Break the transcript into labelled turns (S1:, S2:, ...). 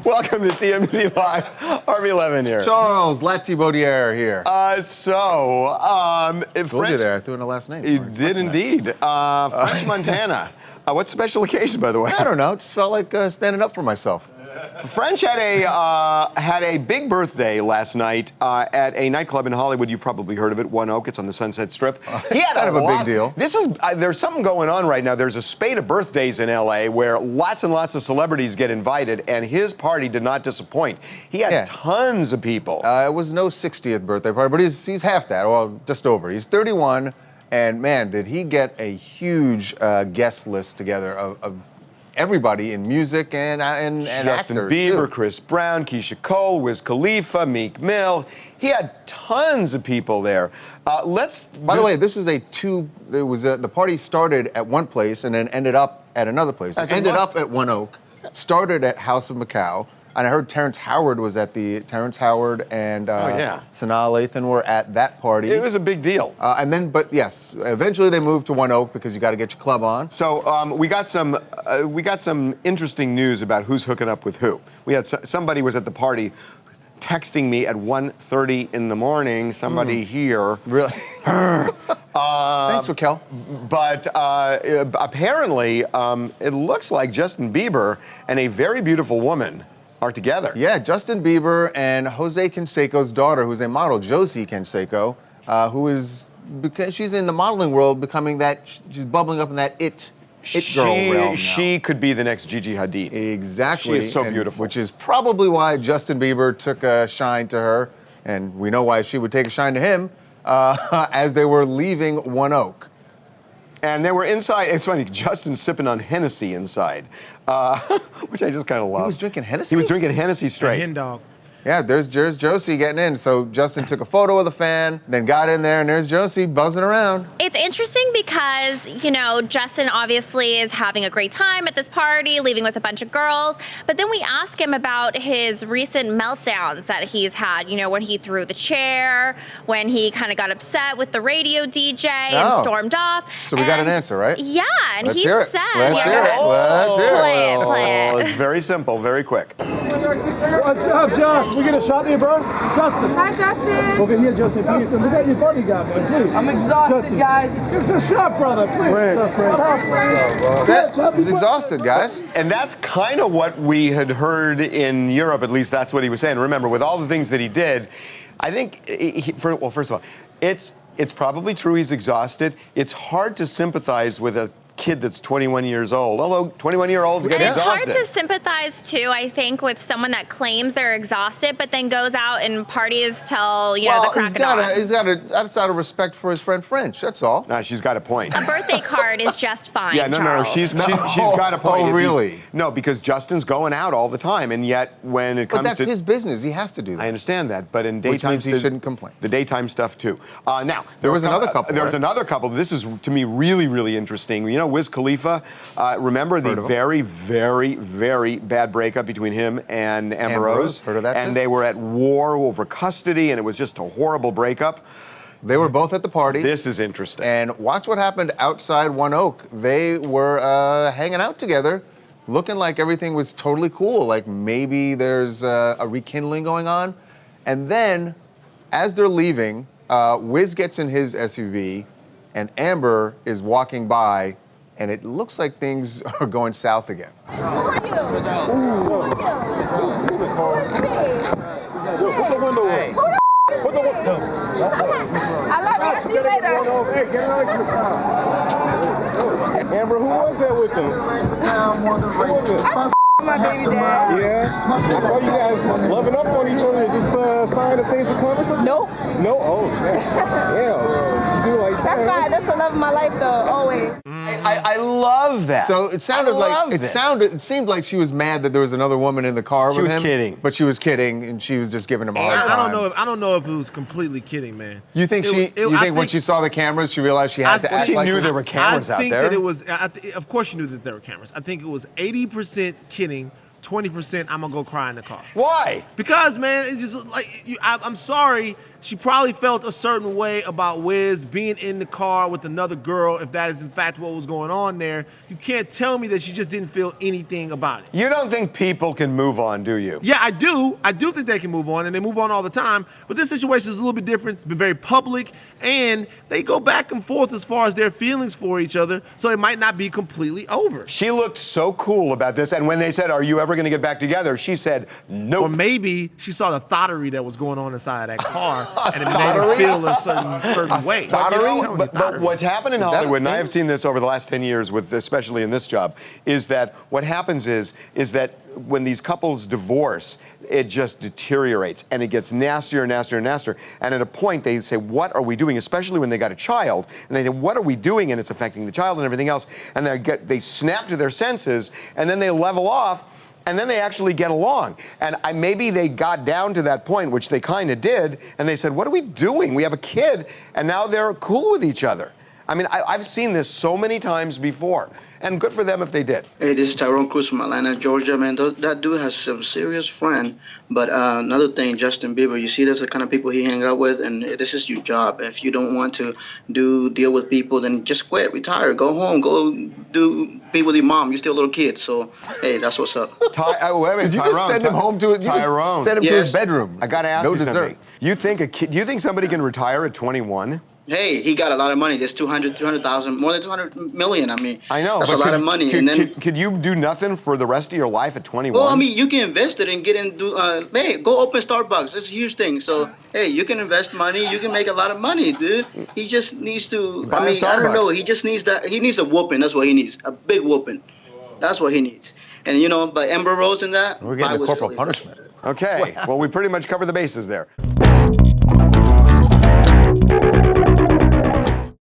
S1: Welcome to TMZ Live. Harvey Levin here.
S2: Charles Latibaudiere here.
S1: Told
S2: you there. I threw in a last name.
S1: You did indeed. French Montana. What special occasion, by the way?
S2: I don't know. Just felt like standing up for myself.
S1: French had a big birthday last night at a nightclub in Hollywood. You've probably heard of it, One Oak. It's on the Sunset Strip. He had
S2: kind of a big deal.
S1: There's something going on right now. There's a spate of birthdays in LA where lots and lots of celebrities get invited, and his party did not disappoint. He had tons of people.
S2: It was no 60th birthday party, but he's half that, well, just over. He's 31, and man, did he get a huge guest list together of everybody in music and
S1: Justin
S2: actors
S1: Bieber,
S2: too.
S1: Chris Brown, Keisha Cole, Wiz Khalifa, Meek Mill. He had tons of people there.
S2: By the way, this was the party started at one place and then ended up at another place. It ended up at One Oak, started at House of Macau. And I heard Terrence Howard and Sanaa Lathan were at that party.
S1: It was a big deal.
S2: But yes, eventually they moved to One Oak because you got to get your club on.
S1: So we got some interesting news about who's hooking up with who. We had somebody was at the party texting me at 1:30 in the morning. Somebody here.
S2: Really? Thanks, Raquel.
S1: But apparently, it looks like Justin Bieber and a very beautiful woman are together.
S2: Yeah, Justin Bieber and Jose Canseco's daughter, who's a model, Josie Canseco, who is, because she's in the modeling world, she's bubbling up in that it girl realm now.
S1: She could be the next Gigi Hadid.
S2: Exactly.
S1: She is so beautiful.
S2: Which is probably why Justin Bieber took a shine to her, and we know why she would take a shine to him, as they were leaving One Oak.
S1: And they were inside. It's funny, Justin's sipping on Hennessy inside, which I just kind of love.
S2: He was drinking Hennessy?
S1: He was drinking Hennessy straight.
S3: Hen dog.
S2: Yeah, there's Josie getting in. So Justin took a photo of the fan, then got in there, and there's Josie buzzing around.
S4: It's interesting because, Justin obviously is having a great time at this party, leaving with a bunch of girls. But then we ask him about his recent meltdowns that he's had, when he threw the chair, when he kind of got upset with the radio DJ and stormed off.
S2: So we got an answer, right?
S4: Yeah, and
S2: Let's
S4: he
S2: hear it.
S4: said,
S2: Let's hear it. Let's hear it.
S4: Play it.
S1: It's very simple, very quick.
S5: What's up, Josh? We get a shot there, bro? Justin.
S6: Hi, Justin.
S5: Over here, Justin. Justin, look at your bodyguard, man. Please.
S6: I'm exhausted,
S5: Justin.
S6: guys.
S5: Give us a shot, brother. Please. What's up, Fred?
S2: He's exhausted, guys.
S1: And that's kind of what we had heard in Europe, at least that's what he was saying. Remember, with all the things that he did, I think, first of all, it's probably true he's exhausted. It's hard to sympathize with a kid that's 21 years old, although 21-year-olds get exhausted.
S4: And it's hard to sympathize, too, I think, with someone that claims they're exhausted, but then goes out and parties till, the crack of dawn.
S2: That's out of respect for his friend French, that's all.
S1: No, she's got a point.
S4: A birthday card is just fine,
S1: Yeah, no,
S4: Charles.
S1: she's got a point.
S2: Oh, really?
S1: No, because Justin's going out all the time, and yet when it comes
S2: But that's his business, he has to do that.
S1: I understand that, but in
S2: Which
S1: daytime...
S2: means he shouldn't complain.
S1: The daytime stuff, too. Now,
S2: there was another couple,
S1: There's another couple. This is, to me, really, really interesting. Wiz Khalifa, remember the very, very, very bad breakup between him and Amber Rose?
S2: Heard of that,
S1: And
S2: too?
S1: they were at war over custody, and it was just a horrible breakup.
S2: They were both at the party.
S1: This is interesting.
S2: And watch what happened outside One Oak. They were hanging out together, looking like everything was totally cool, like maybe there's a rekindling going on. And then, as they're leaving, Wiz gets in his SUV, and Amber is walking by, and it looks like things are going south again.
S5: Put the window up. Put the window up.
S6: I love you. See you later.
S5: Hey, get out of the car. Amber, who was that with them? Who was it?
S6: My baby dad.
S5: Yeah? I saw you guys loving up on each other. Is this a sign that things are coming?
S6: Nope.
S5: No? Oh, yeah. You do like that.
S6: That's fine. That's the love of my life, though. Always.
S1: I love that.
S2: So it sounded it seemed like she was mad that there was another woman in the car with him.
S1: She was kidding.
S2: But she was kidding, and she was just giving him a hard time.
S3: I don't know if it was completely kidding, man.
S2: You think when she saw the cameras, she realized she had to act like
S1: she knew there were cameras out there?
S3: I think that it was. Of course, she knew that there were cameras. I think it was 80% kidding, 20% I'm gonna go cry in the car.
S1: Why?
S3: Because, man, it's just like I'm sorry. she probably felt a certain way about Wiz being in the car with another girl, if that is in fact what was going on there. You can't tell me that she just didn't feel anything about it.
S1: You don't think people can move on, do you?
S3: Yeah, I do. I do think they can move on, and they move on all the time. But this situation is a little bit different. It's been very public, and they go back and forth as far as their feelings for each other, so it might not be completely over.
S1: She looked so cool about this, and when they said, "Are you ever going to get back together?" she said, "Nope."
S3: Or maybe she saw the thottery that was going on inside of that car, and it made her feel a certain way.
S1: But what's happened in Hollywood, and I
S2: thing?
S1: have seen this over the last 10 years, with especially in this job, is that what happens is that when these couples divorce, it just deteriorates and it gets nastier and nastier and nastier. And at a point, they say, "What are we doing?" Especially when they got a child, and they say, "What are we doing?" And it's affecting the child and everything else. And they snap to their senses, and then they level off. And then they actually get along. And maybe they got down to that point, which they kind of did, and they said, "What are we doing? We have a kid," and now they're cool with each other. I mean, I've seen this so many times before, and good for them if they did.
S7: Hey, this is Tyrone Cruz from Atlanta, Georgia, man. That dude has some serious friend. But another thing, Justin Bieber, you see that's the kind of people he hang out with, and this is your job. If you don't want to deal with people, then just quit, retire, go home, go be with your mom. You're still a little kid, so hey, that's what's up.
S1: Wait a minute,
S2: Did you
S1: Tyrone,
S2: just send him home to
S1: Tyrone.
S2: Send him to his bedroom.
S1: I got to ask
S2: no
S1: you
S2: dessert.
S1: something. Do you think somebody can retire at 21?
S7: Hey, he got a lot of money. There's 200,000, more than 200 million. I mean,
S1: I know,
S7: that's
S1: but
S7: a lot of money.
S1: Could you do nothing for the rest of your life at 21?
S7: Well, I mean, you can invest it and get into. Hey, go open Starbucks. That's a huge thing. So, hey, you can invest money. You can make a lot of money, dude. He just needs to.
S1: Buy a
S7: I mean, I don't know.
S1: Starbucks.
S7: He just needs that. He needs a whooping. That's what he needs. A big whooping. That's what he needs. And but Amber Rose and that.
S2: We're getting
S7: I
S2: a
S7: was
S2: corporal
S7: really-
S2: punishment.
S1: Okay, well, we pretty much covered the bases there.